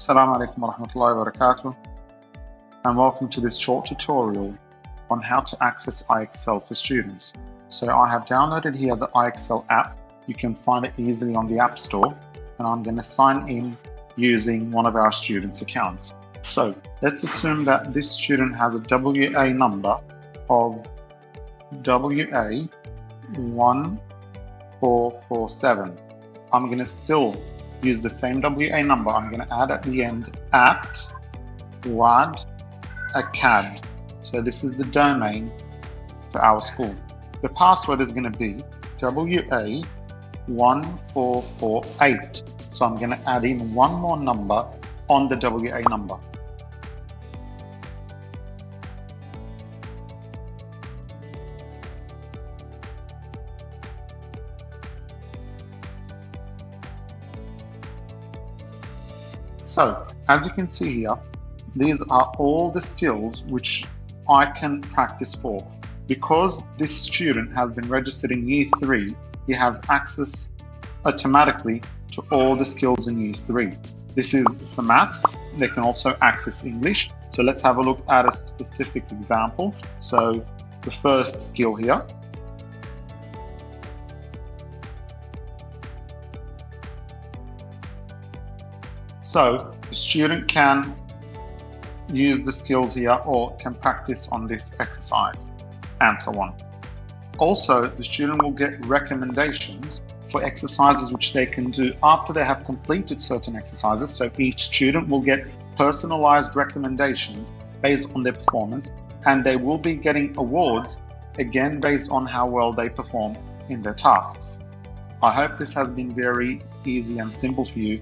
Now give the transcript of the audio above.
Assalamu alaikum wa rahmatullahi wa barakatuh, and welcome to this short tutorial on how to access IXL for students. So I have downloaded here the IXL app. You can find it easily on the App Store, and I'm going to sign in using one of our students' accounts. So let's assume that this student has a WA number of WA1447. I'm going to still use the same WA number. I'm going to add at the end at Waad Academy. So this is the domain for our school. The password is going to be WA1448. So I'm going to add in one more number on the WA number. So, as you can see here, these are all the skills which I can practice for. Because this student has been registered in Year 3, he has access automatically to all the skills in Year 3. This is for maths. They can also access English. So let's have a look at a specific example. So the first skill here. So the student can use the skills here or can practice on this exercise and so on. Also, the student will get recommendations for exercises which they can do after they have completed certain exercises. So each student will get personalized recommendations based on their performance, and they will be getting awards again based on how well they perform in their tasks. I hope this has been very easy and simple for you.